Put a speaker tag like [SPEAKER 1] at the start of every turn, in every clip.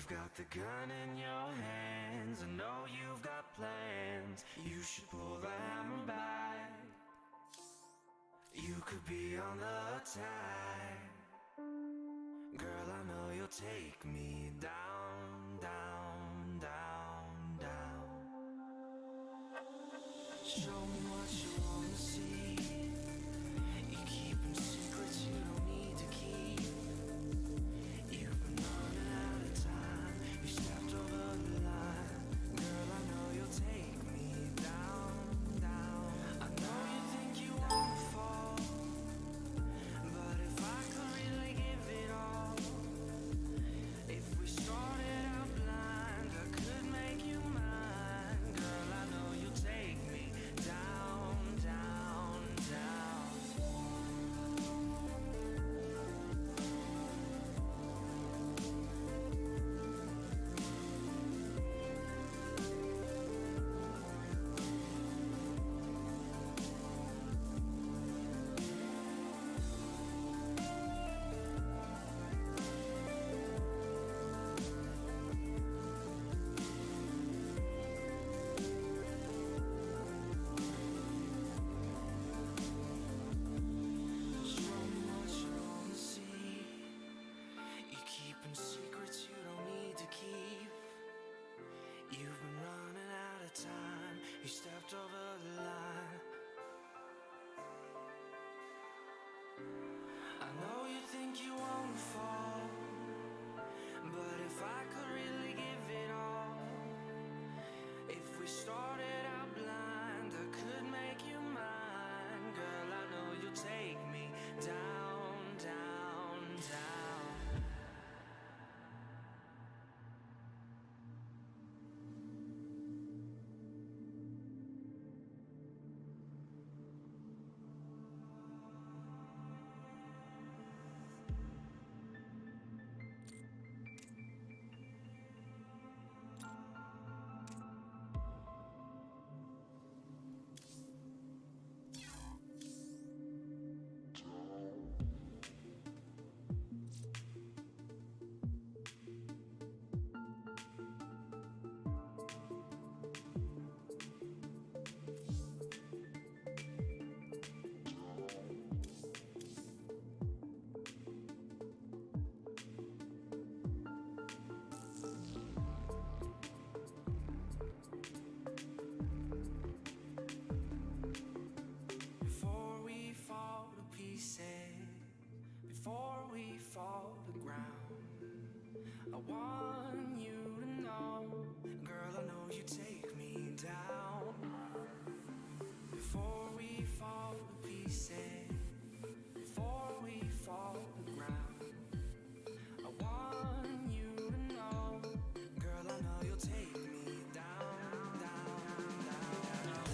[SPEAKER 1] You've got the gun in your hands, I know you've got plans. You should pull the hammer back. You could be on the attack. Girl, I know you'll take me down, down, down, down. Show me what you wanna see. You're keeping secrets you don't need to keep. You've been running out of time. You stepped over the line. Girl, I know you'll take me down, down. I know you think you wanna fall, but if I could really give it all, if we started out blind, I could make you mine. Girl, I know you'll take me down, down, down. Over the line. I know you think you won't fall, but if I could really give it all, if we started out blind, I could make you mine. Girl, I know you'll take me down, down, down. Before we fall to ground, I want you to know, girl, I know you take me down. Before we fall to pieces, before we fall to ground, I want you to know, girl, I know you'll take me down, down, down, down.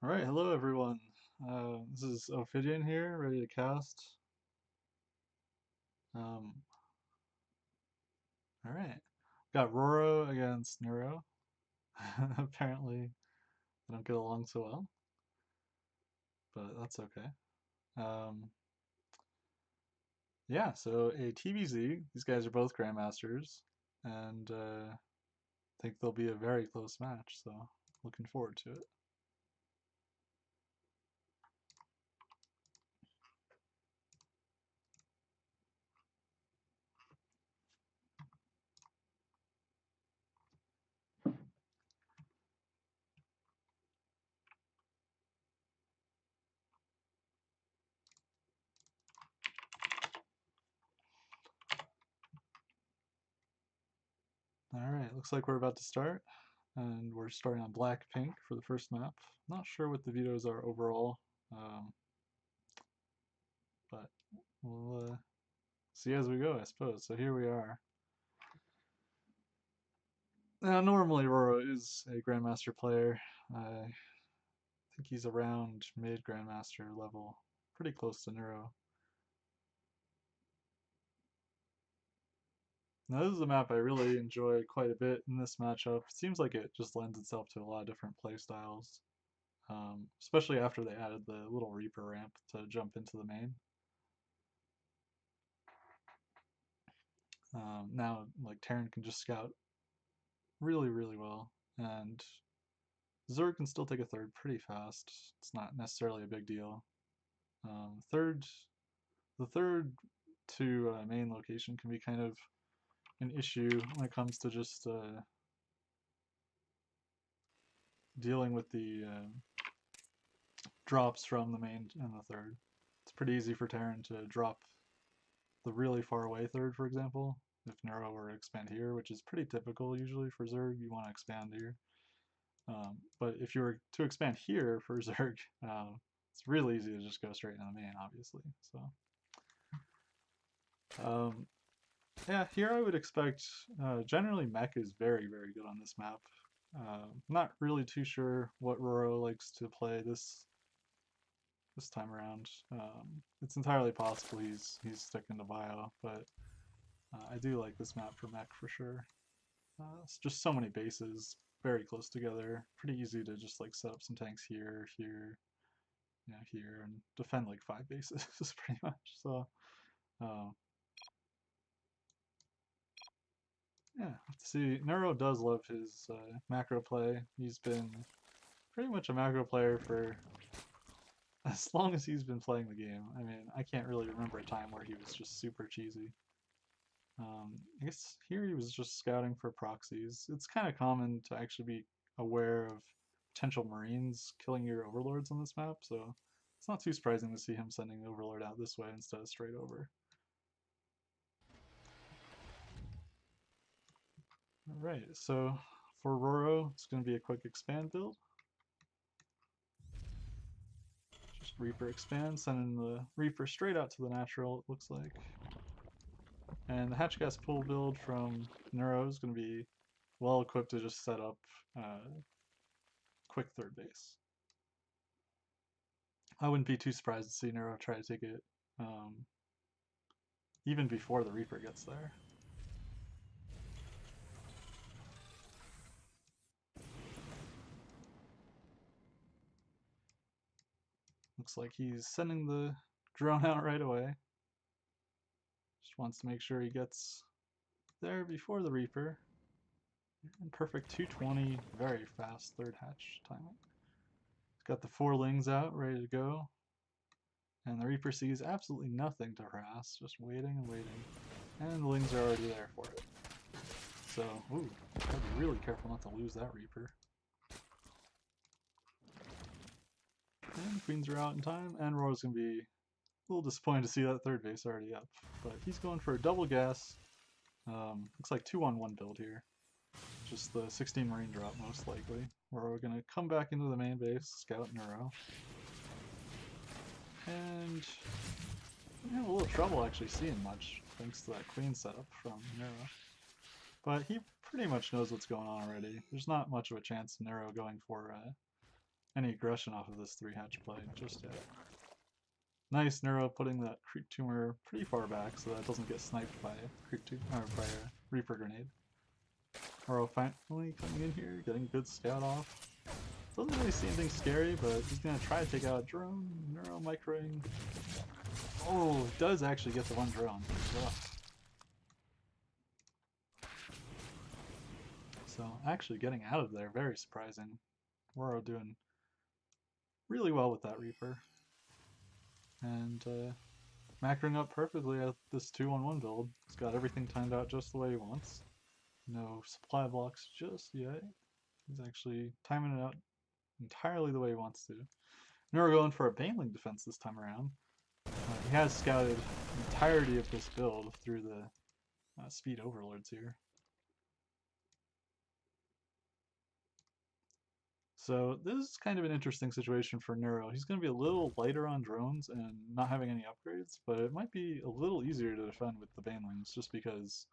[SPEAKER 2] Alright, hello everyone. This is Ophidian here, ready to cast. Alright. Got Roro against Neuro. Apparently, they don't get along so well, but that's okay. Yeah, so a TBZ. These guys are both Grandmasters, and I think they'll be a very close match, so looking forward to it. Alright, looks like we're about to start. And we're starting on black-pink for the first map. Not sure what the vetoes are overall, but we'll see as we go, I suppose. So here we are. Now, normally Roro is a Grandmaster player. I think he's around mid-Grandmaster level, pretty close to Neuro. Now this is a map I really enjoy quite a bit in this matchup. It seems like it just lends itself to a lot of different play styles, especially after they added the little Reaper ramp to jump into the main. Now, like, Terran can just scout really, really well, and Zerg can still take a third pretty fast. It's not necessarily a big deal. The third to main location can be kind of an issue when it comes to just dealing with the drops from the main and the third. It's pretty easy for Terran to drop the really far away third, for example. If Neuro were to expand here, which is pretty typical usually for Zerg, you want to expand here. But if you were to expand here for Zerg, it's really easy to just go straight into the main, obviously. So, yeah, here I would expect, generally mech is very, very good on this map. Not really too sure what Roro likes to play this time around. It's entirely possible he's sticking to bio, but I do like this map for mech for sure. It's just so many bases very close together. Pretty easy to just like set up some tanks here, here, here, and defend like 5 bases pretty much. So, uh, yeah, let's see. Neuro does love his macro play. He's been pretty much a macro player for as long as he's been playing the game. I mean, I can't really remember a time where he was just super cheesy. I guess here he was just scouting for proxies. It's kind of common to actually be aware of potential marines killing your overlords on this map, so it's not too surprising to see him sending the overlord out this way instead of straight over. Alright, so for Roro, it's going to be a quick expand build. Just Reaper expand, sending the Reaper straight out to the natural, it looks like. And the Hatchgas pull build from Neuro is going to be well equipped to just set up quick third base. I wouldn't be too surprised to see Neuro try to take it even before the Reaper gets there. Looks like he's sending the drone out right away. Just wants to make sure he gets there before the Reaper. And perfect 220, very fast third hatch timing. He's got the 4 lings out, ready to go. And the Reaper sees absolutely nothing to harass, just waiting and waiting. And the lings are already there for it. So, ooh, gotta be really careful not to lose that Reaper. And queens are out in time, and Roar's gonna be a little disappointed to see that third base already up. But he's going for a double gas. Looks like 2-on-1 build here. Just the 16 marine drop most likely. Where we're gonna come back into the main base, scout Neuro. And we have a little trouble actually seeing much, thanks to that queen setup from Neuro. But he pretty much knows what's going on already. There's not much of a chance of Neuro going for any aggression off of this 3-hatch play just yet. Nice Neuro putting that creep tumor pretty far back so that it doesn't get sniped by a Reaper grenade. Neuro finally coming in here, getting a good scout off. Doesn't really see anything scary, but he's gonna try to take out a drone. Neuro microing. Oh, does actually get the one drone. Ugh. So actually getting out of there, very surprising. Roro doing really well with that Reaper. And macroing up perfectly at this 2-on-1 build. He's got everything timed out just the way he wants. No supply blocks just yet. He's actually timing it out entirely the way he wants to. Neuro going for a Baneling defense this time around. He has scouted the entirety of this build through the speed overlords here. So this is kind of an interesting situation for Neuro. He's going to be a little lighter on drones and not having any upgrades, but it might be a little easier to defend with the Banelings just because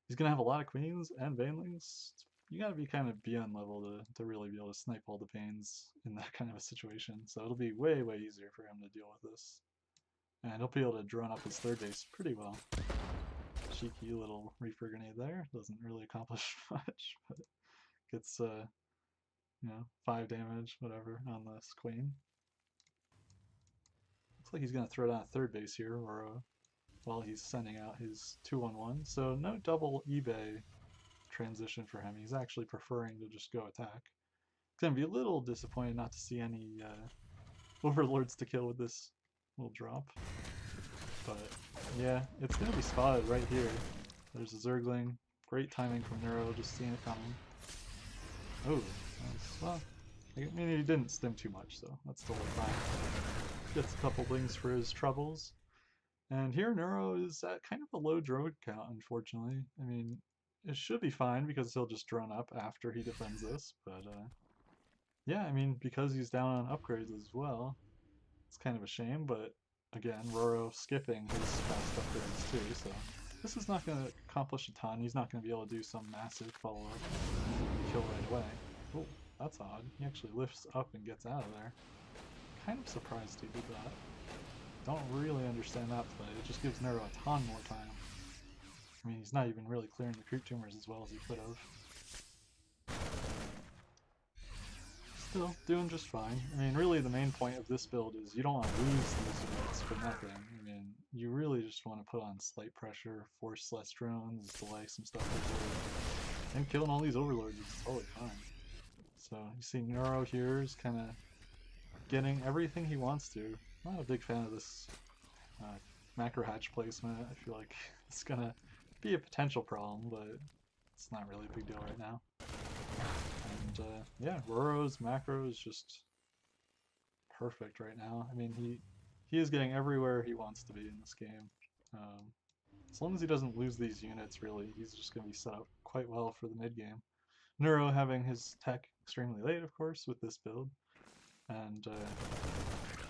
[SPEAKER 2] he's going to have a lot of queens and Banelings. You got to be kind of beyond level to really be able to snipe all the Banes in that kind of a situation. So it'll be way, way easier for him to deal with this. And he'll be able to drone up his third base pretty well. Cheeky little Reaper grenade there. Doesn't really accomplish much, but gets 5 damage, whatever, on this queen. Looks like he's going to throw down a third base here, or while he's sending out his 2-on-1. So no double eBay transition for him. He's actually preferring to just go attack. It's going to be a little disappointed not to see any overlords to kill with this little drop. But yeah, it's going to be spotted right here. There's a Zergling. Great timing from Neuro, just seeing it coming. Oh, well, I mean, he didn't stim too much, so that's totally fine. Gets a couple lings for his troubles. And here Neuro is at kind of a low drone count, unfortunately. I mean, it should be fine because he'll just drone up after he defends this, but yeah, I mean, because he's down on upgrades as well, it's kind of a shame, but again, Roro skipping his fast upgrades too, so this is not going to accomplish a ton. He's not going to be able to do some massive follow-up kill right away. Oh, that's odd. He actually lifts up and gets out of there. Kind of surprised he did that. Don't really understand that play. It just gives Neuro a ton more time. I mean, he's not even really clearing the creep tumors as well as he could have. Still doing just fine. I mean, really the main point of this build is you don't want to lose these units for nothing. I mean, you really just want to put on slight pressure, force less drones, delay some stuff before, and killing all these overlords is totally fine. So you see Neuro here is kind of getting everything he wants to. I'm not a big fan of this macro hatch placement. I feel like it's gonna be a potential problem, but it's not really a big deal right now. And yeah, Roro's macro is just perfect right now. I mean, he is getting everywhere he wants to be in this game. As long as he doesn't lose these units, really, he's just going to be set up quite well for the mid game. Neuro having his tech extremely late, of course, with this build. And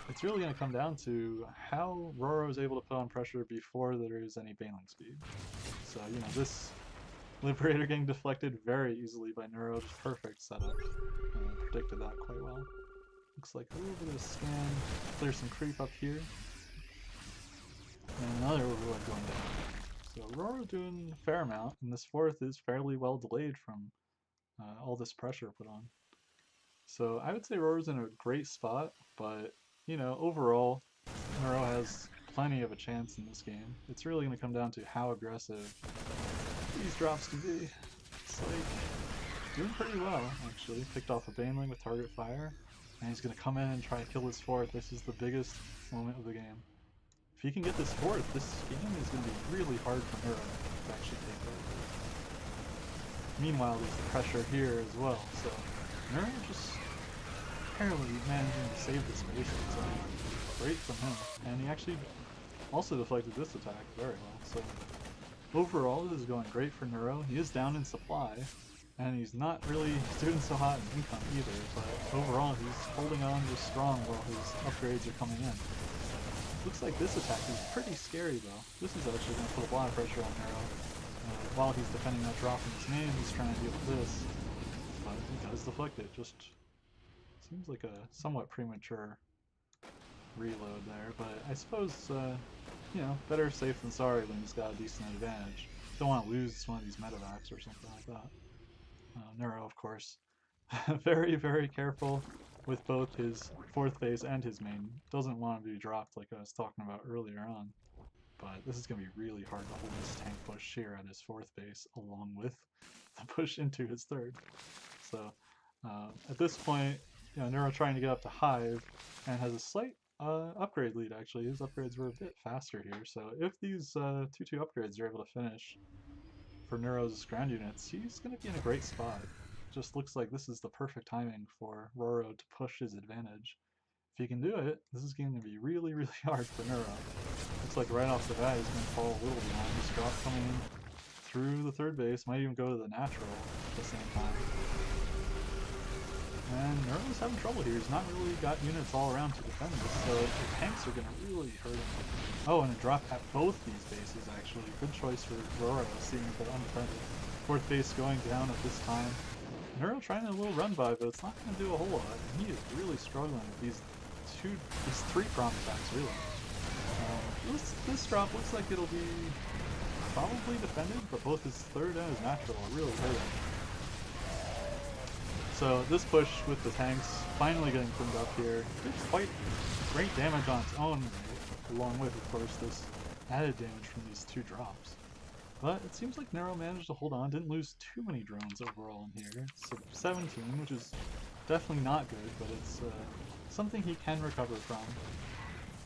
[SPEAKER 2] it's really going to come down to how Roro is able to put on pressure before there is any Baneling speed. So, you know, this Liberator getting deflected very easily by Neuro, just perfect setup. Predicted that quite well. Looks like a little bit of a scan, clear some creep up here. And another overload going down. So Roro doing a fair amount, and this fourth is fairly well delayed from all this pressure put on. So I would say Roro's in a great spot, but, you know, overall, Neuro has plenty of a chance in this game. It's really going to come down to how aggressive these drops can be. It's like doing pretty well, actually. Picked off a Baneling with target fire, and he's going to come in and try to kill this fourth. This is the biggest moment of the game. If he can get this fourth, this game is going to be really hard for Neuro to actually take over. Meanwhile, there's pressure here as well, so Neuro just barely managing to save this base. So great from him, and he actually also deflected this attack very well. So overall, this is going great for Neuro. He is down in supply, and he's not really doing so hot in income either, but overall he's holding on just strong while his upgrades are coming in. Looks like this attack is pretty scary though. This is actually going to put a lot of pressure on Neuro. While he's defending that drop in his main, he's trying to deal with this, but he does deflect it. Just seems like a somewhat premature reload there, but I suppose, you know, better safe than sorry when he's got a decent advantage. Don't want to lose one of these medevacs or something like that. Neuro, of course, very, very careful with both his fourth phase and his main. Doesn't want to be dropped like I was talking about earlier on. But this is going to be really hard to hold this tank push here at his fourth base, along with the push into his third. So at this point, you know, Neuro trying to get up to Hive, and has a slight upgrade lead actually. His upgrades were a bit faster here, so if these 2-2 upgrades are able to finish for Neuro's ground units, he's going to be in a great spot. Just looks like this is the perfect timing for Roro to push his advantage. If he can do it, this is going to be really, really hard for Neuro. Looks like right off the bat he's going to fall a little behind. This drop coming in through the third base, might even go to the natural at the same time. And Neuro's having trouble here. He's not really got units all around to defend this, so the tanks are going to really hurt him. Oh, and a drop at both these bases actually. Good choice for Roro, seeing that undefended. Fourth base going down at this time. Neuro trying a little run by, but it's not going to do a whole lot. And he is really struggling with these three prom attacks, really. This drop looks like it'll be probably defended, but both his third and his natural are really hurting. So this push with the tanks finally getting cleaned up here. Did quite great damage on its own, along with, of course, this added damage from these two drops. But it seems like Neuro managed to hold on, didn't lose too many drones overall in here. So 17, which is definitely not good, but it's something he can recover from.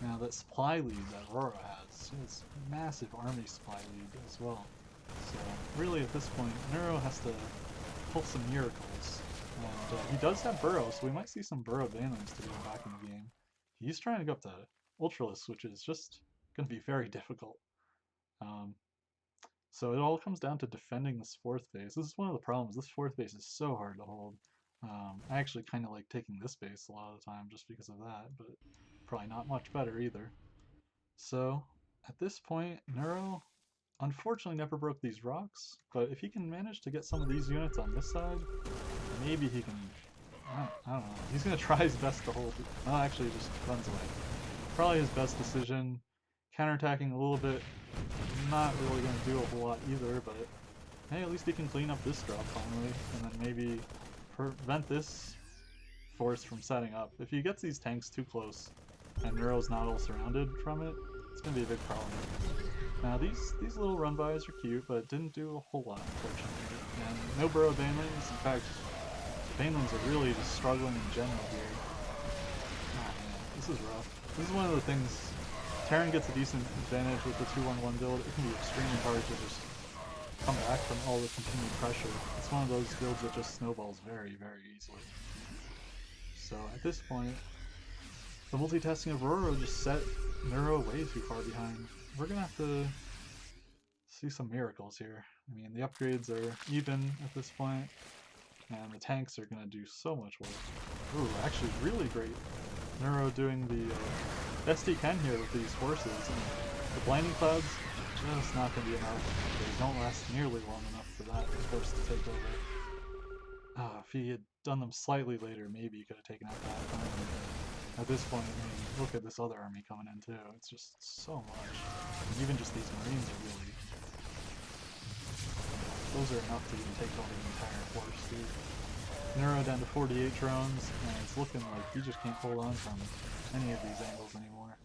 [SPEAKER 2] Now that supply lead that Roro has, it's a massive army supply lead as well. So really at this point, Neuro has to pull some miracles. And he does have Burrow, so we might see some Burrow Banelings to go back in the game. He's trying to go up to Ultralisk, which is just going to be very difficult. So it all comes down to defending this fourth base. This is one of the problems. This fourth base is so hard to hold. I actually kind of like taking this base a lot of the time just because of that, but probably not much better either. So at this point, Neuro unfortunately never broke these rocks, but if he can manage to get some of these units on this side, maybe he can, I don't know, he's going to try his best to hold it. Oh, actually he just runs away. Probably his best decision, counterattacking a little bit, not really going to do a whole lot either, but hey, at least he can clean up this drop finally, and then maybe prevent this force from setting up. If he gets these tanks too close, and Neuro's not all surrounded from it, it's going to be a big problem. Now these little run-bys are cute, but didn't do a whole lot, unfortunately. And no burrow banelings. In fact, banelings are really just struggling in general here. Oh man, this is rough. This is one of the things, Terran gets a decent advantage with the 2-1-1 build. It can be extremely hard to just come back from all the continued pressure. It's one of those builds that just snowballs very, very easily. So at this point, the multitasking of Roro just set Neuro way too far behind. We're gonna have to see some miracles here. I mean, the upgrades are even at this point, and the tanks are gonna do so much work. Ooh, actually really great. Neuro doing the best he can here with these forces. And the blinding clouds, just not gonna be enough. They don't last nearly long enough for that force to take over. If he had done them slightly later, maybe he could have taken out that army. At this point, I mean, look at this other army coming in too. It's just so much. And even just these Marines are really... Those are enough to even take over the entire force, dude. Neuro down to 48 drones, and it's looking like he just can't hold on from any of these angles anymore.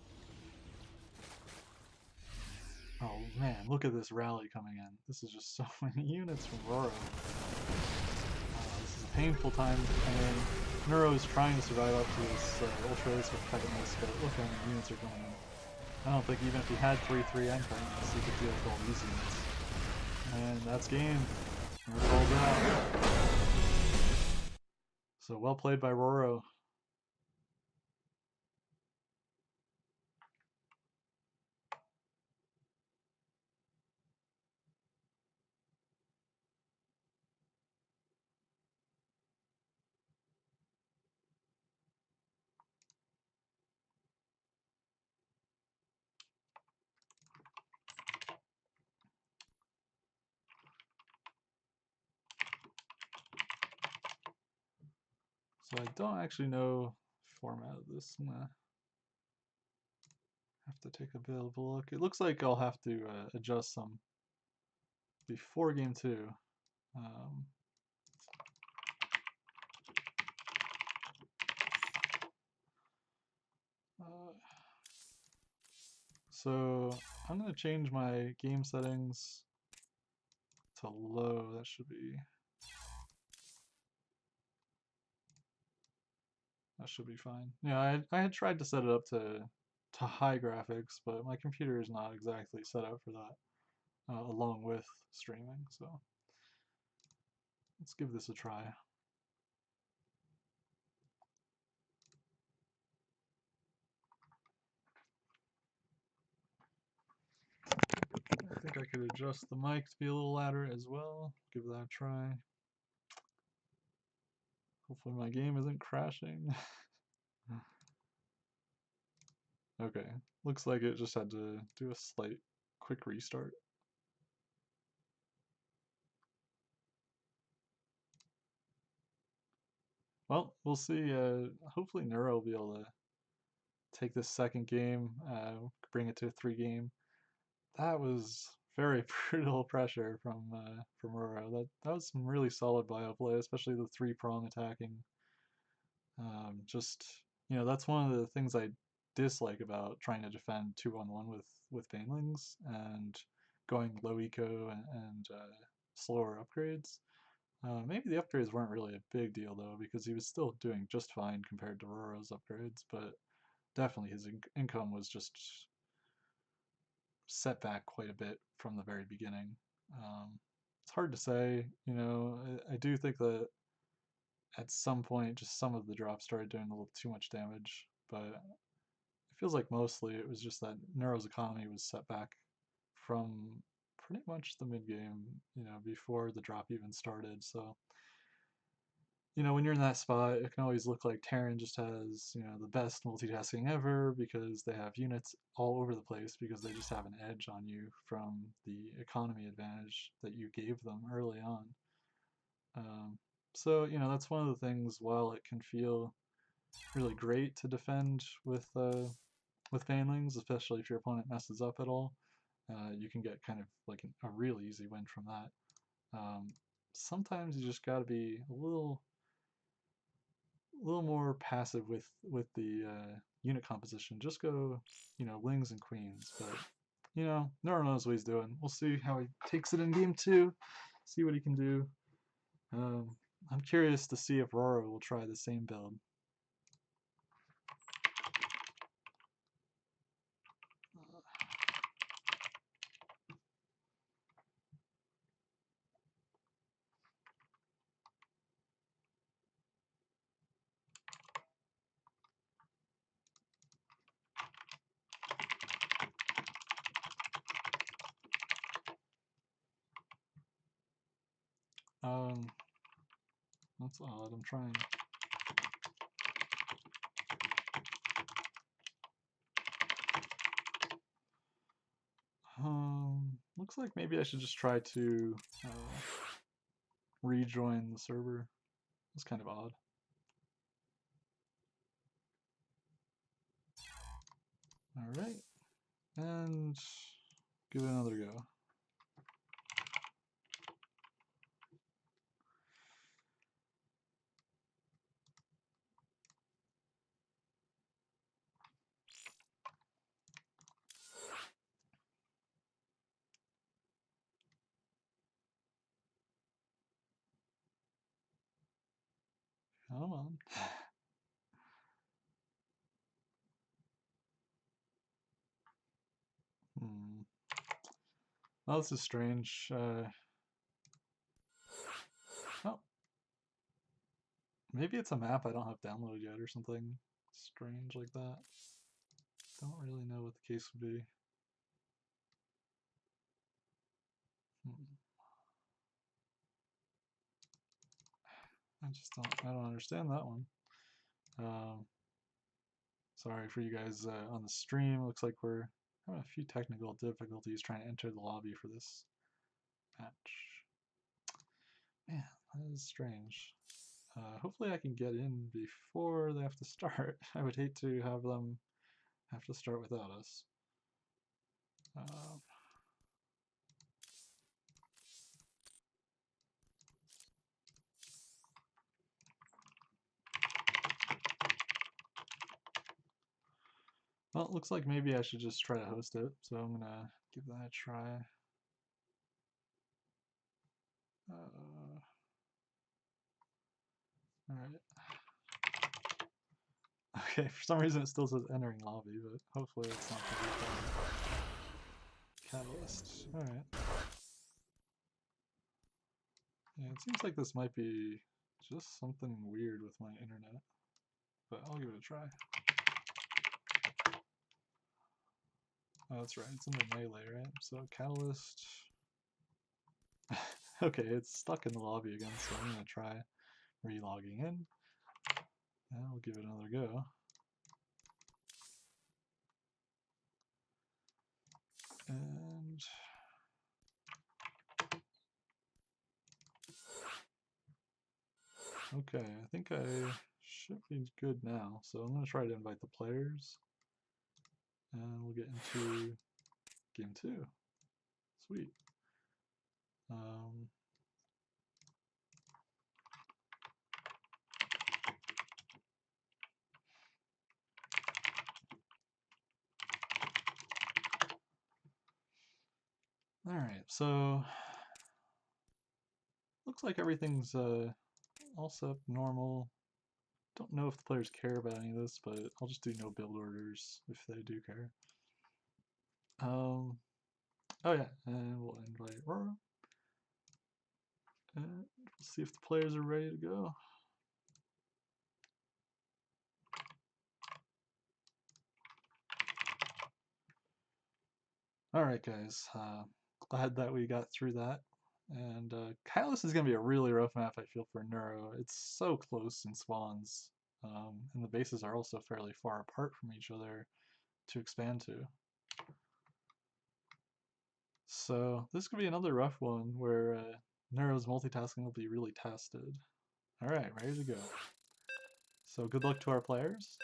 [SPEAKER 2] Oh man, look at this rally coming in. This is just so many units from Roro. This is a painful time, and Neuro is trying to survive up to this Ultra Ace with Pegasus, but look how many units are going in. I don't think even if he had 3-3 Anchorings, he could deal with all these units. And that's game. Neuro falls out. So well played by Roro. So I don't actually know the format of this. I'm gonna have to take a bit of a look. It looks like I'll have to adjust some before game 2. So I'm gonna change my game settings to low. That should be fine. Yeah, I had tried to set it up to high graphics, but my computer is not exactly set up for that, along with streaming. So let's give this a try. I think I could adjust the mic to be a little louder as well. Give that a try. Hopefully my game isn't crashing. Okay, looks like it just had to do a slight quick restart. Well, we'll see. Hopefully Neuro will be able to take this second game, bring it to a 3-game. That was very brutal pressure from Neuro. That was some really solid bio play, especially the 3-prong attacking. Just, that's one of the things I dislike about trying to defend 2-on-1 with Banelings and going low eco and slower upgrades. Maybe the upgrades weren't really a big deal though, because he was still doing just fine compared to Roro's upgrades, but definitely his income was just set back quite a bit from the very beginning. It's hard to say, I do think that at some point just some of the drops started doing a little too much damage, but it feels like mostly it was just that Neuro's economy was set back from pretty much the mid-game, before the drop even started. So when you're in that spot, it can always look like Terran just has, the best multitasking ever because they have units all over the place because they just have an edge on you from the economy advantage that you gave them early on. So, that's one of the things, while it can feel really great to defend with Banelings, especially if your opponent messes up at all, you can get kind of like a really easy win from that. Sometimes you just got to be a little more passive with the unit composition. Just go, wings and queens. But Nero knows what he's doing. We'll see how he takes it in game 2. See what he can do. I'm curious to see if Roro will try the same build. That's odd. I'm trying. Looks like maybe I should just try to rejoin the server. It's kind of odd. All right, and give it another go. Come on. Well, this is strange. Oh, maybe it's a map I don't have downloaded yet or something strange like that. Don't really know what the case would be. I don't understand that one. Sorry for you guys on the stream. Looks like we're having a few technical difficulties trying to enter the lobby for this match. Man, that is strange. Hopefully I can get in before they have to start. I would hate to have them have to start without us. Well, it looks like maybe I should just try to host it, so I'm gonna give that a try. Alright. Okay, for some reason it still says entering lobby, but hopefully it's not gonna be Catalyst. Alright. Yeah, it seems like this might be just something weird with my internet, but I'll give it a try. Oh, that's right, it's under melee, right? So Catalyst. Okay, it's stuck in the lobby again, so I'm gonna try re-logging in. And I'll give it another go. And okay, I think I should be good now. So I'm gonna try to invite the players. And we'll get into game 2. Sweet. Alright, so looks like everything's all set up normal. Don't know if the players care about any of this, but I'll just do no build orders if they do care. Oh yeah, and we'll invite Aurora. And we'll see if the players are ready to go. Alright guys, glad that we got through that. And Kylus is going to be a really rough map, I feel, for Neuro. It's so close in spawns, and the bases are also fairly far apart from each other to expand to. So this could be another rough one where Neuro's multitasking will be really tested. Alright, ready to go. So good luck to our players,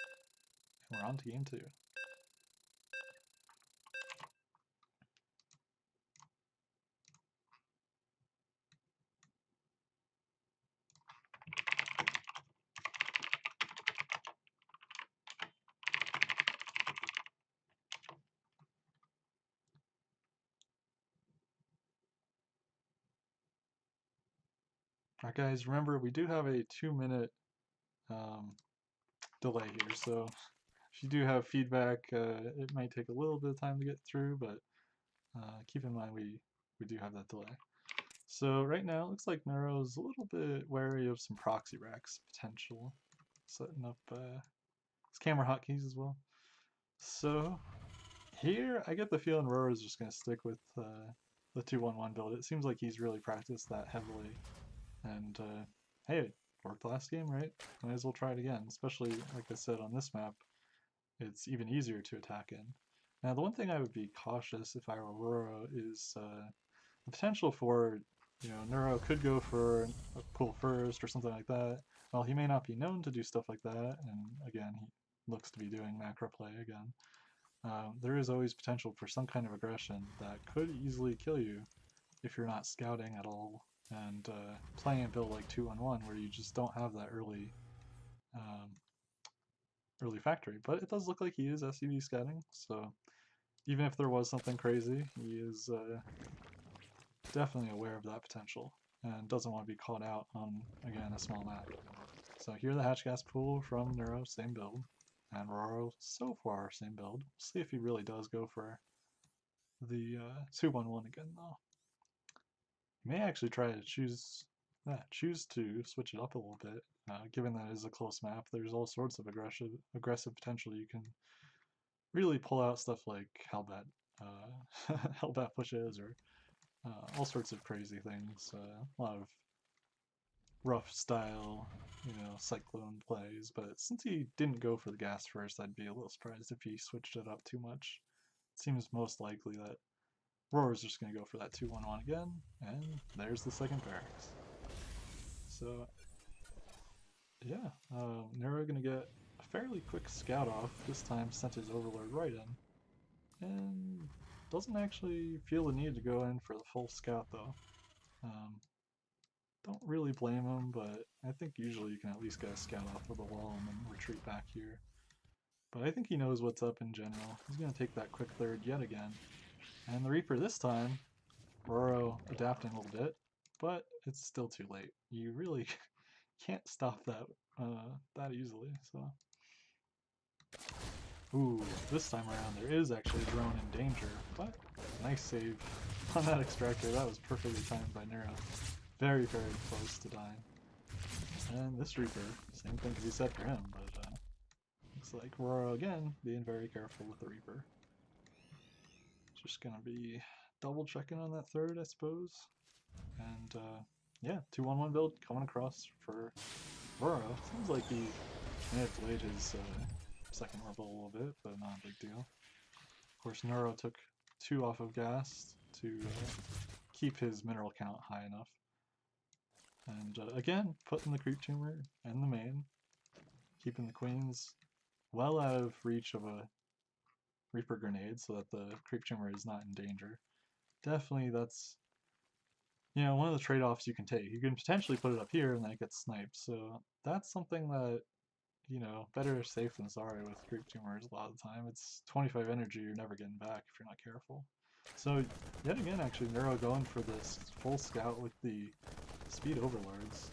[SPEAKER 2] and we're on to game 2. Alright guys, remember we do have a 2-minute delay here, so if you do have feedback, it might take a little bit of time to get through, but keep in mind we do have that delay. So right now, it looks like Nero's a little bit wary of some proxy racks potential, setting up his camera hotkeys as well. So here, I get the feeling Rora's just going to stick with the 2-1-1 build. It seems like he's really practiced that heavily, and hey, it worked last game, right? Might as well try it again, especially, like I said, on this map, it's even easier to attack in. Now, the one thing I would be cautious if I were Rora is the potential for, Neuro could go for a pull first or something like that. Well, he may not be known to do stuff like that, and again, he looks to be doing macro play again. There is always potential for some kind of aggression that could easily kill you if you're not scouting at all and playing a build like 2-1-1 where you just don't have that early factory. But it does look like he is SCV scouting, so even if there was something crazy, he is definitely aware of that potential and doesn't want to be caught out on, again, a small map. So here the hatch gas pool from Neuro, same build, and Roro so far same build. We'll see if he really does go for the 2-1-1 again though. He may actually try to choose to switch it up a little bit. Given that it is a close map, there's all sorts of aggressive potential. You can really pull out stuff like Hellbat, Hellbat pushes, or all sorts of crazy things. A lot of rough style, cyclone plays. But since he didn't go for the gas first, I'd be a little surprised if he switched it up too much. It seems most likely that Roar's just going to go for that 2-1-1 again, and there's the second barracks. So, yeah, Nero going to get a fairly quick scout off. This time sent his Overlord right in, and doesn't actually feel the need to go in for the full scout though. Don't really blame him, but I think usually you can at least get a scout off of the wall and then retreat back here. But I think he knows what's up in general. He's going to take that quick third yet again. And the Reaper this time, Roro adapting a little bit, but it's still too late. You really can't stop that that easily. So, ooh, this time around there is actually a drone in danger, but nice save on that extractor. That was perfectly timed by Nero. Very, very close to dying. And this Reaper, same thing could be said for him, but looks like Roro again being very careful with the Reaper. Just gonna be double checking on that third, I suppose. And yeah, 2-1-1 build coming across for Roro. Seems like he may have delayed his second orbital a little bit, but not a big deal. Of course, Neuro took 2 off of gas to keep his mineral count high enough. And again, putting the creep tumor in the main, keeping the queens well out of reach of a Reaper grenade so that the creep tumor is not in danger. Definitely that's, one of the trade-offs you can take. You can potentially put it up here and then it gets sniped, so that's something that, better safe than sorry with creep tumors a lot of the time. It's 25 energy you're never getting back if you're not careful. So, yet again, actually, Nero going for this full scout with the speed overlords,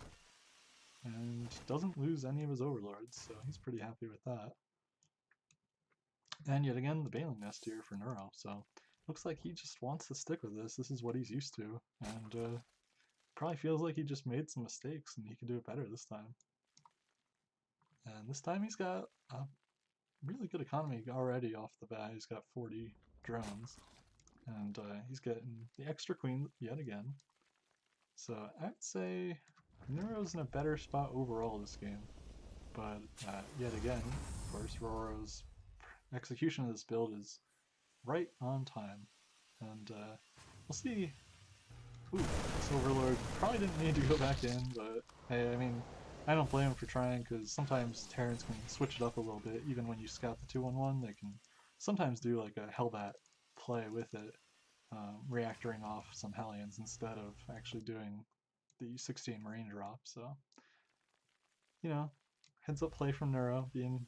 [SPEAKER 2] and doesn't lose any of his overlords, so he's pretty happy with that. And yet again, the Baneling Nest here for Nero, so looks like he just wants to stick with this. This is what he's used to, and probably feels like he just made some mistakes and he can do it better this time. And this time he's got a really good economy already off the bat. He's got 40 drones, and he's getting the extra queen yet again. So I'd say Nero's in a better spot overall this game, but yet again, of course, Roro's execution of this build is right on time, and we'll see. Ooh, this Overlord probably didn't need to go back in, but hey, I mean, I don't blame him for trying, because sometimes Terrans can switch it up a little bit. Even when you scout the 2-1-1, they can sometimes do like a Hellbat play with it, reactoring off some Hellions instead of actually doing the 16 Marine drop. So, heads up play from Neuro, being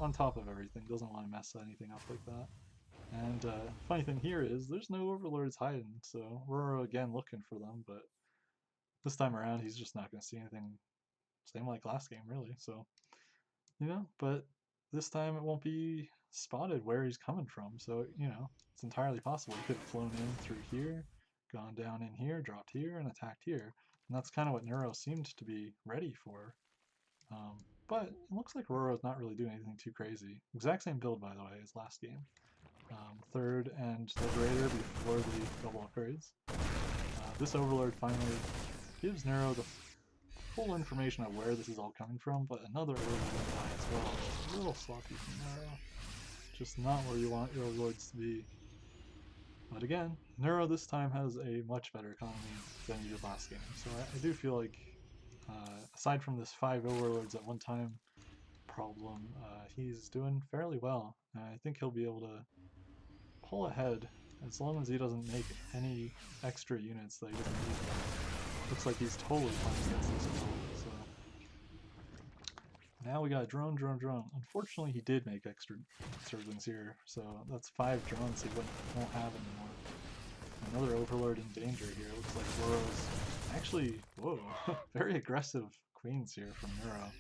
[SPEAKER 2] on top of everything, doesn't want to mess anything up like that. And funny thing here is there's no Overlords hiding, so Roro again looking for them, but this time around he's just not going to see anything, same like last game really, so, but this time it won't be spotted where he's coming from, so, it's entirely possible. He could have flown in through here, gone down in here, dropped here, and attacked here, and that's kind of what Neuro seemed to be ready for. But it looks like Roro's not really doing anything too crazy. Exact same build, by the way, as last game. Third and Liberator before the double upgrades. This Overlord finally gives Neuro the full information of where this is all coming from, but another Overlord die as well. A little sloppy from Neuro. Just not where you want your Overlords to be. But again, Neuro this time has a much better economy than he did last game, so I do feel like, aside from this 5 Overlords at one time problem, he's doing fairly well, and I think he'll be able to pull ahead as long as he doesn't make any extra units that he doesn't need. Looks like he's totally fine against this build, so. Now we got drone. Unfortunately, he did make extra surgeons here, so that's 5 drones he won't have anymore. Another Overlord in danger here. Looks like Roro's actually, whoa, very aggressive queens here from Neuro.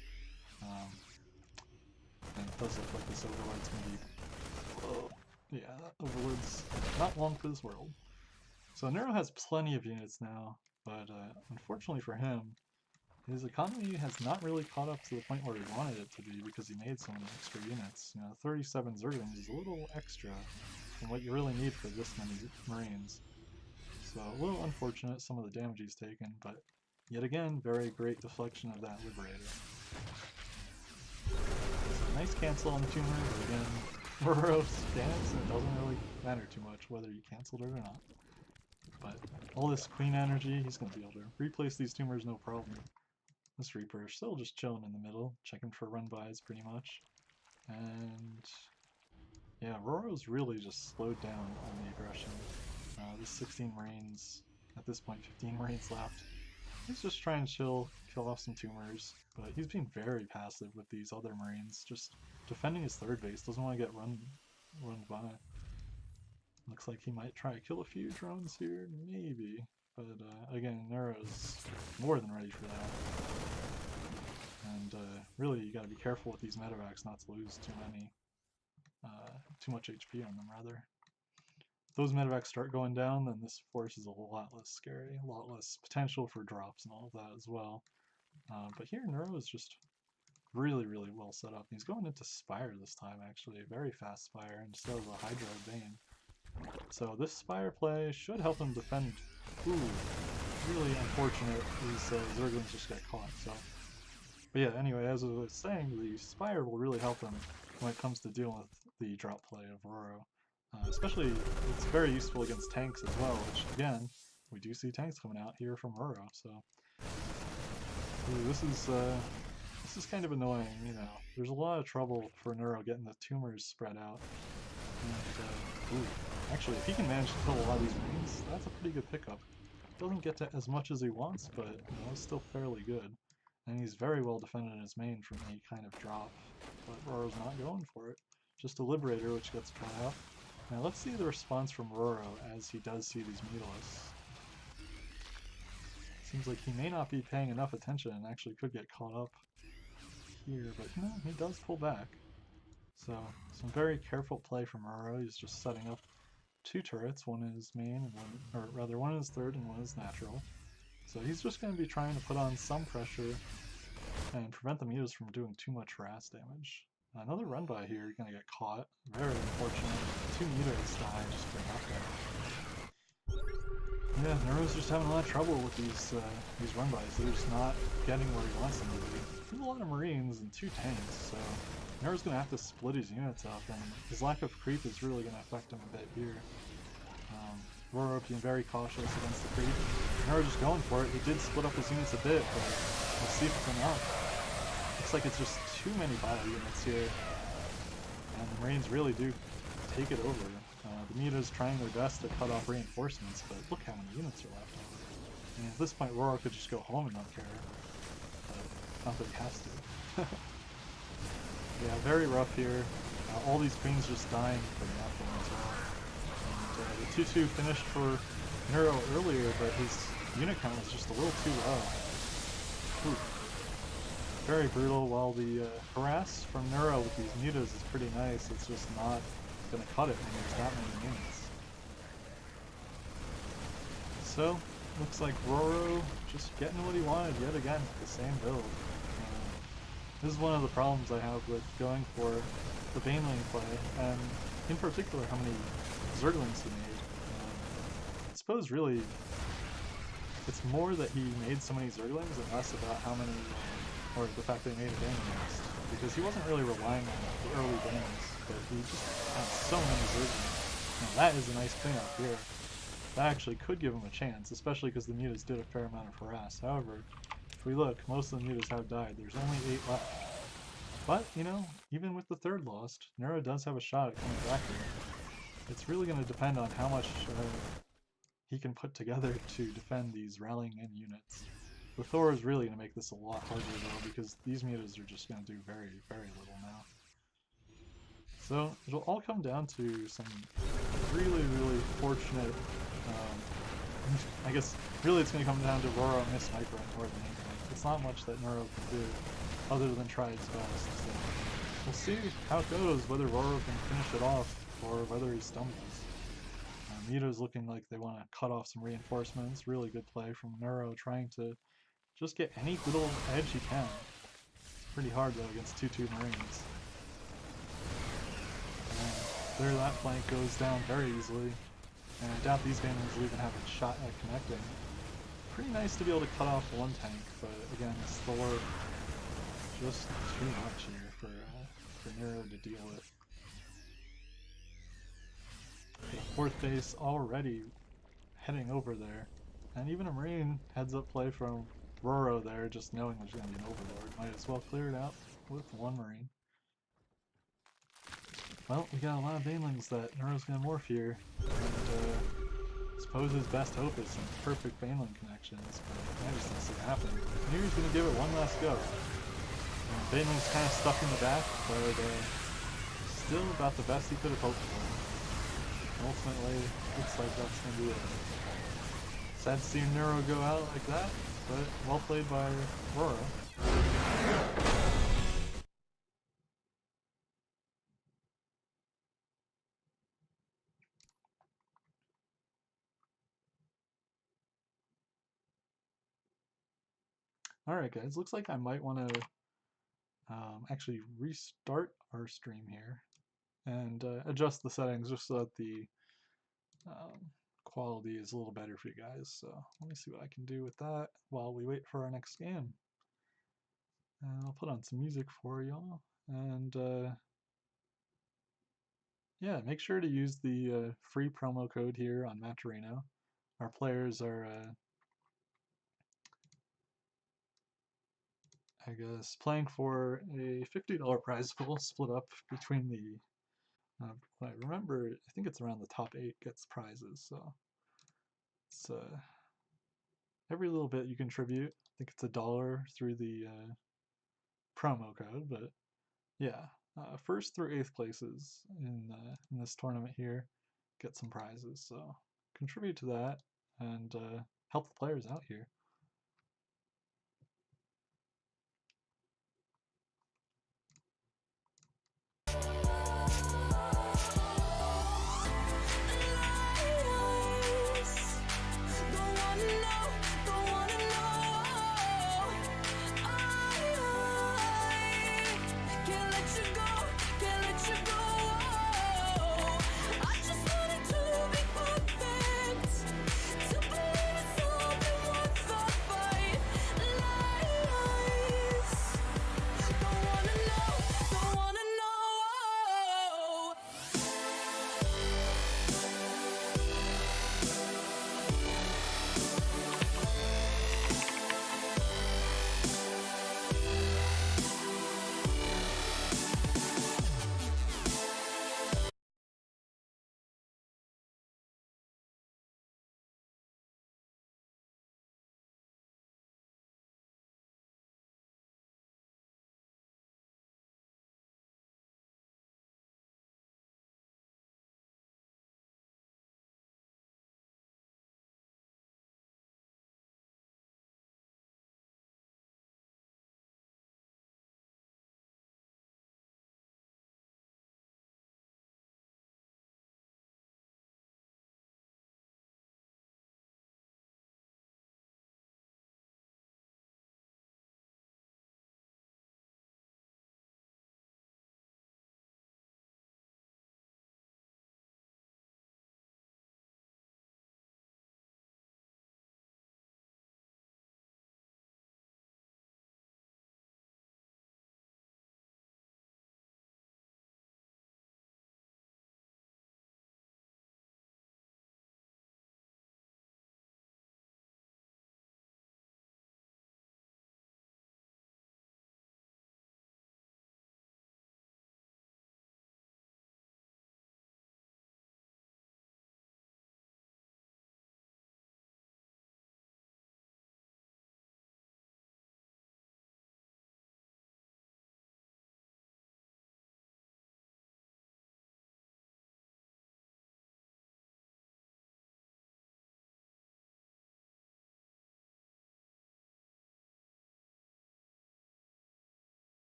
[SPEAKER 2] And it does look like this Overlord's gonna be, whoa, yeah, that Overlord's not long for this world. So Neuro has plenty of units now, but unfortunately for him, his economy has not really caught up to the point where he wanted it to be because he made some extra units. 37 Zerglings is a little extra than what you really need for this many Marines. So a little unfortunate some of the damage he's taken, but yet again, very great deflection of that Liberator. So nice cancel on the tumor, but again, Roro scans, and it doesn't really matter too much whether you canceled it or not. But all this queen energy, he's going to be able to replace these tumors no problem. This Reaper is still just chilling in the middle, checking for run-bys pretty much. And yeah, Roro's really just slowed down on the aggression. This 16 Marines, at this point 15 Marines left. He's just trying to chill, kill off some tumors, but he's being very passive with these other Marines, just defending his third base, doesn't want to get run by. Looks like he might try to kill a few drones here, maybe. But again, Neuro's more than ready for that. And really, you gotta be careful with these medevacs not to lose too much HP on them, rather. If those medevacs start going down, then this force is a lot less scary, a lot less potential for drops and all of that as well. But here, Neuro is just really well set up. He's going into Spire this time, actually, a very fast Spire instead of a Hydra Bane. So this Spire play should help him defend. Ooh, really unfortunate these Zerglings just got caught, so. But yeah, anyway, as I was saying, the Spire will really help him when it comes to dealing with the drop play of Roro. Especially, it's very useful against tanks as well, which, again, we do see tanks coming out here from Roro, so. Ooh, this is kind of annoying, There's a lot of trouble for Neuro getting the tumors spread out. And, ooh, actually, if he can manage to kill a lot of these Marines, that's a pretty good pickup. Doesn't get to as much as he wants, but it's still fairly good. And he's very well defended in his main from any kind of drop, but Roro's not going for it. Just a Liberator, which gets caught out. Now let's see the response from Roro as he does see these Mutalisks. Seems like he may not be paying enough attention and actually could get caught up here, but no, he does pull back. So, some very careful play from Roro. He's just setting up 2 turrets, one is main, and one is third and one is natural. So he's just going to be trying to put on some pressure and prevent the Mutas from doing too much harass damage. Another run by here, you're going to get caught. Very unfortunate. 2 Mutas die just for nothing. Yeah, Neuro's just having a lot of trouble with these run bys. They're just not getting where he wants them to be. There's a lot of Marines and 2 tanks, so Neuro's going to have to split his units up, and his lack of creep is really going to affect him a bit here. Roro being very cautious against the creep. Neuro just going for it. He did split up his units a bit, but let's see if it's enough. Looks like it's just too many bio units here, and the Marines really do take it over. The Muta's trying their best to cut off reinforcements, but look how many units are left. And at this point, Roro could just go home and not care, but not that he has to. Yeah, very rough here. All these queens just dying for nothing as well. And the 2-2 finished for Neuro earlier, but his unit count was just a little too low. Ooh. Very brutal, while the harass from Neuro with these mutas is pretty nice. It's just not going to cut it when there's that many units. So, looks like Roro just getting what he wanted yet again with the same build. This is one of the problems I have with going for the Baneling play, and in particular how many Zerglings he made. I suppose really it's more that he made so many Zerglings and less about how many, or the fact that he made a Baneling list, because he wasn't really relying on the early Banelings, but he just had so many Zerglings. Now that is a nice cleanup here. That actually could give him a chance, especially because the mutas did a fair amount of harass. However, if we look, most of the mutas have died. There's only 8 left. But, you know, even with the third lost, Neuro does have a shot at coming back here. It's really going to depend on how much he can put together to defend these rallying in units. The Thor is really going to make this a lot harder though, because these mutas are just going to do very, very little now. So it'll all come down to some really, really fortunate, I guess really it's going to come down to Roro mismicroing more than anything. It's not much that Neuro can do other than try its best. So we'll see how it goes, whether Roro can finish it off or whether he stumbles. Muta's looking like they want to cut off some reinforcements. Really good play from Neuro, trying to just get any little edge he can. It's pretty hard though against 2/2 Marines. And there that flank goes down very easily. And I doubt these Banelings will even have a shot at connecting. Pretty nice to be able to cut off one tank, but again, it's Thor just too much here for Neuro to deal with. The 4th base already heading over there. And even a Marine heads up play from Roro there, just knowing there's going to be an Overlord. Might as well clear it out with 1 Marine. Well, we got a lot of Banelings that Neuro's going to morph here. And I suppose his best hope is some perfect Baneling connections, but I just don't see it happen. Here he's going to give it one last go. Baneling's kind of stuck in the back, but still about the best he could have hoped for. Ultimately, looks like that's going to be it. Sad to see Neuro go out like that, but well played by Roro. Alright guys, looks like I might want to actually restart our stream here and adjust the settings just so that the quality is a little better for you guys. So let me see what I can do with that while we wait for our next game. I'll put on some music for y'all, and yeah, make sure to use the free promo code here on Maturino. Our players are I guess playing for a $50 prize pool split up between the I remember, I think it's around the top 8 gets prizes, so it's every little bit you contribute. I think it's $1 through the promo code, but yeah, 1st through 8th places in this tournament here get some prizes, so contribute to that and help the players out here.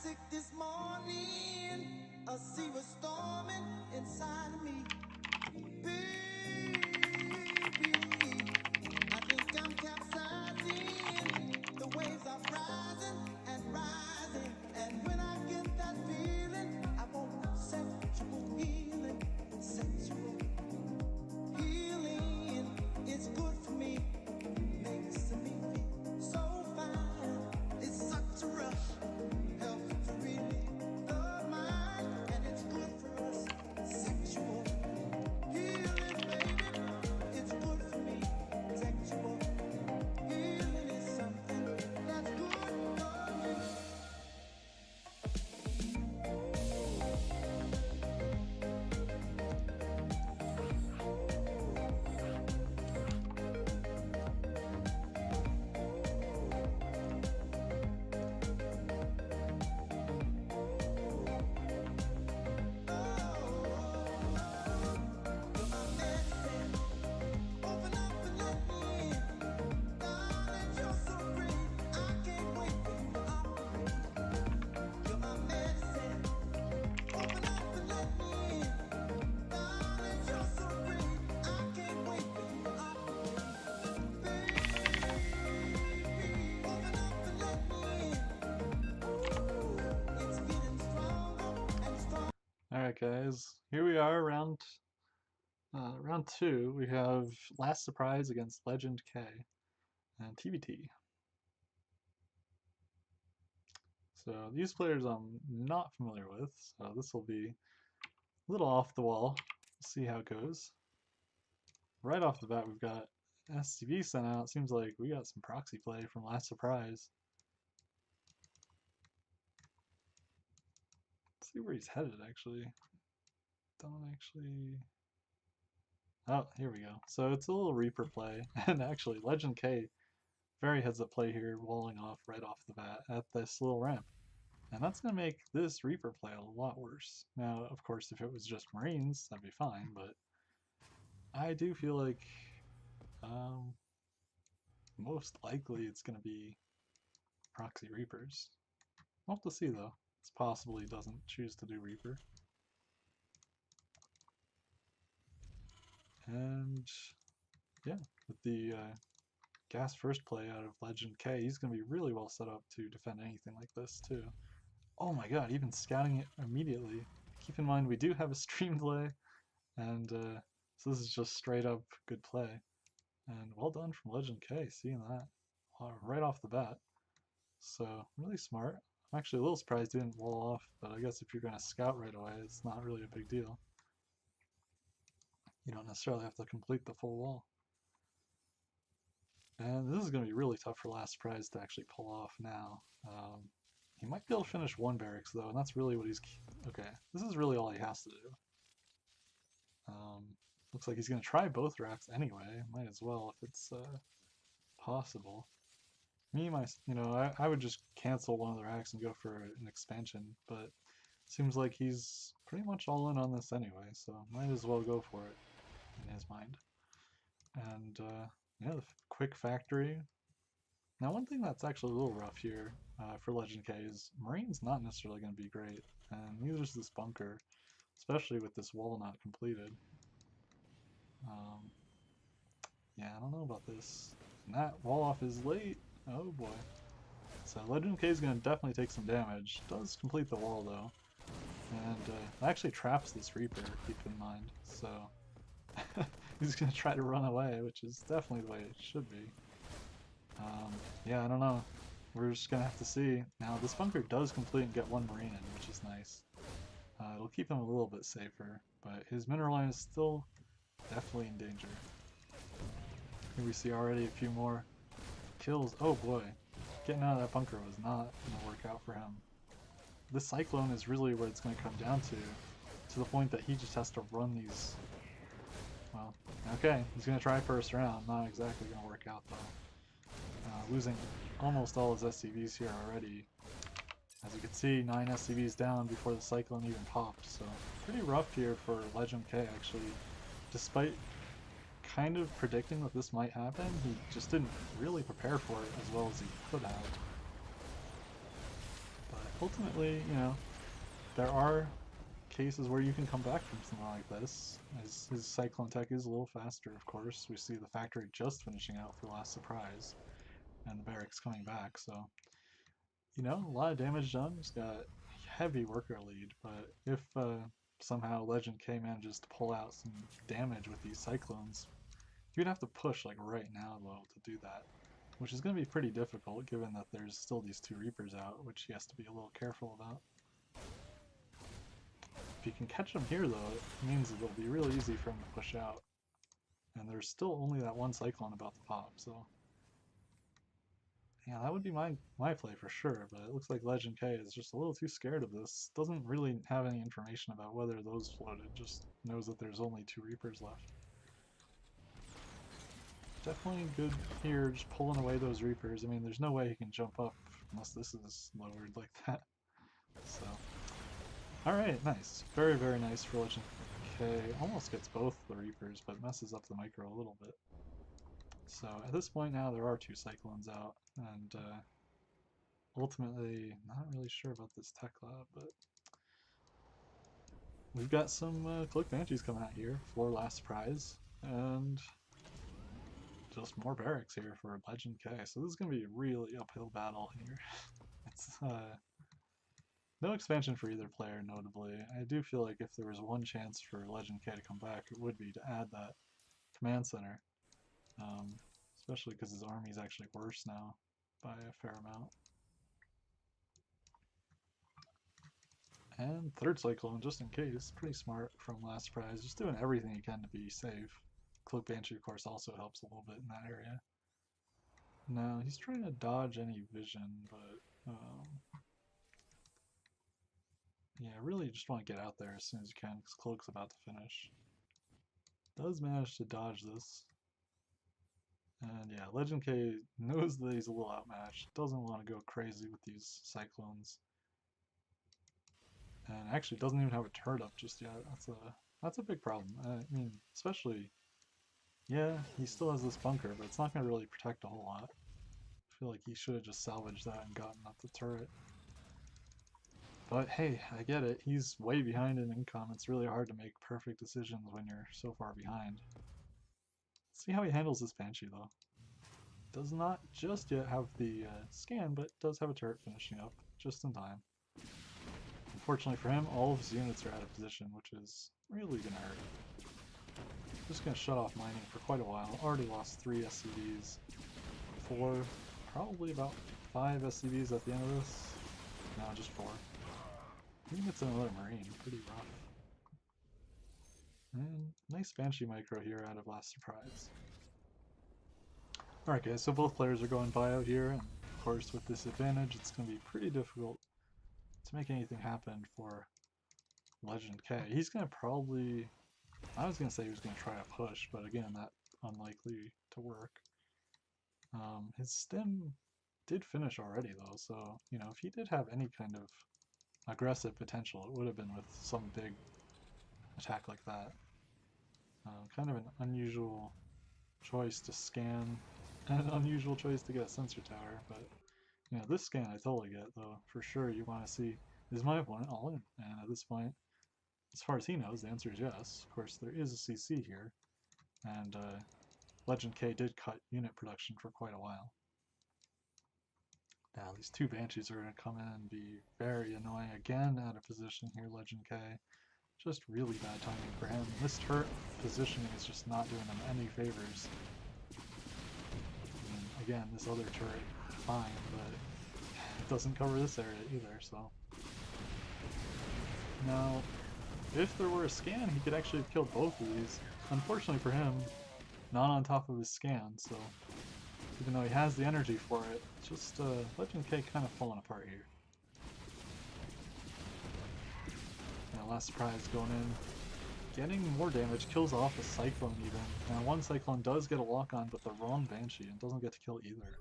[SPEAKER 1] sick this morning. A sea was storming inside of me. Baby, I think I'm capsizing. The waves are rising and rising. And when I get that feeling, I want sexual healing. Sexual healing is good for me. Makes me feel so fine. It's such a rush. Helps to relieve the mind. And it's good for us. Sexual healing, baby. It's good for me. Sexual healing is something that's good for me. Open up and let me in. Darling, you're so great. I can't wait for you to operate. You're my medicine. Open up and let me in. Darling, you're so great. I can't wait for you to operate. Baby, open up and let me in. Ooh, it's getting stronger and stronger.
[SPEAKER 2] Alright guys, here we are, round 2. We have Last Surprise against Legend K and TBT. So these players I'm not familiar with, so this will be a little off the wall. We'll see how it goes. Right off the bat, we've got SCV sent out. Seems like we got some proxy play from Last Surprise. Let's see where he's headed, actually. Don't actually... Oh, here we go. So it's a little Reaper play, and actually Legend K very heads up play here, walling off right off the bat at this little ramp. And that's going to make this Reaper play a lot worse. Now, of course, if it was just Marines, that'd be fine, but I do feel like most likely it's going to be Proxy Reapers. We'll have to see, though. It's possible he doesn't choose to do Reaper. And yeah, with the gas first play out of Legend K, he's going to be really well set up to defend anything like this, too. Oh my god, even scouting it immediately. Keep in mind, we do have a stream delay, and so this is just straight up good play. And well done from Legend K, seeing that right off the bat. So, really smart. I'm actually a little surprised he didn't wall off, but I guess if you're going to scout right away, it's not really a big deal. You don't necessarily have to complete the full wall. And this is going to be really tough for Last Surprise to actually pull off now. He might be able to finish one barracks though, and that's really what he's... Okay, this is really all he has to do. Looks like he's going to try both racks anyway. Might as well if it's possible. I would just cancel one of the racks and go for an expansion, but seems like he's pretty much all in on this anyway, so might as well go for it in his mind. And yeah, the quick factory. Now, one thing that's actually a little rough here for Legend K is Marine's not necessarily going to be great, and neither is this bunker, especially with this wall not completed. Yeah, I don't know about this. And that wall off is late. Oh boy. So Legend K is going to definitely take some damage. Does complete the wall though. And actually traps this Reaper, keep in mind. So he's going to try to run away, which is definitely the way it should be. Yeah, I don't know. We're just going to have to see. Now, this bunker does complete and get one Marine in, which is nice. It'll keep him a little bit safer, but his mineral line is still definitely in danger. Here we see already a few more kills. Oh boy, getting out of that bunker was not going to work out for him. This Cyclone is really what it's going to come down to the point that he just has to run these... Well, okay, he's going to try first round. Not exactly going to work out though. Losing almost all his SCVs here already. As you can see, 9 SCVs down before the Cyclone even popped, so pretty rough here for Legend K actually. Despite kind of predicting that this might happen, he just didn't really prepare for it as well as he could have. But ultimately, you know, there are cases where you can come back from something like this. His Cyclone Tech is a little faster, of course. We see the factory just finishing out for last surprise, and the barracks coming back, so, you know, a lot of damage done. He's got heavy worker lead, but if somehow Legend K manages to pull out some damage with these Cyclones, you'd have to push like right now, though, to do that, which is going to be pretty difficult given that there's still these two Reapers out, which he has to be a little careful about. If you can catch him here, though, it means it'll be really easy for him to push out. And there's still only that one Cyclone about to pop, so... yeah, that would be my play for sure, but it looks like Legend K is just a little too scared of this. Doesn't really have any information about whether those floated, just knows that there's only two Reapers left. Definitely good here, just pulling away those Reapers. I mean, there's no way he can jump up unless this is lowered like that. So... alright, nice. Very, very nice for Legend K. Almost gets both the Reapers, but messes up the micro a little bit. So at this point now there are two Cyclones out, and ultimately not really sure about this Tech Lab, but we've got some Cloak Banshees coming out here for last prize, and just more barracks here for Legend K. So this is going to be a really uphill battle here. It's no expansion for either player, notably. I do feel like if there was one chance for Legend K to come back, it would be to add that command center. Especially because his army is actually worse now by a fair amount. And third Cyclone, just in case. Pretty smart from last prize. Just doing everything he can to be safe. Cloak Banshee, of course, also helps a little bit in that area. Now, he's trying to dodge any vision, but... yeah, really you just want to get out there as soon as you can, because Cloak's about to finish. Does manage to dodge this. And yeah, Legend K knows that he's a little outmatched, doesn't want to go crazy with these Cyclones. And actually doesn't even have a turret up just yet. That's a big problem. I mean, especially, yeah, he still has this bunker, but it's not going to really protect a whole lot. I feel like he should have just salvaged that and gotten up the turret. But hey, I get it. He's way behind in income. It's really hard to make perfect decisions when you're so far behind. Let's see how he handles this Banshee, though. Does not just yet have the scan, but does have a turret finishing up just in time. Unfortunately for him, all of his units are out of position, which is really going to hurt. Just going to shut off mining for quite a while. Already lost 3 SCVs. 4, probably about 5 SCVs at the end of this. No, just 4. I think it's another Marine. Pretty rough. And nice Banshee micro here out of last surprise. Alright guys, so both players are going buyout here, and of course with this advantage it's going to be pretty difficult to make anything happen for Legend K. He's going to probably... I was going to say he was going to try to push, but again, that unlikely to work. His stem did finish already though, so, you know, if he did have any kind of aggressive potential, it would have been with some big attack like that. Kind of an unusual choice to scan, and an unusual choice to get a sensor tower, but you know, this scan I totally get, though. For sure you want to see, is my opponent all in? And at this point, as far as he knows, the answer is yes. Of course, there is a CC here, and Legend K did cut unit production for quite a while. Now, these two Banshees are going to come in and be very annoying. Again, out of position here, Legend K. Just really bad timing for him. This turret positioning is just not doing him any favors. And again, this other turret, fine, but it doesn't cover this area either, so. Now, if there were a scan, he could actually have killed both of these. Unfortunately for him, not on top of his scan, so even though he has the energy for it, just Legend K kind of falling apart here. Now, last surprise going in, getting more damage, kills off a Cyclone even. Now, one Cyclone does get a lock on, but the wrong Banshee, and doesn't get to kill either.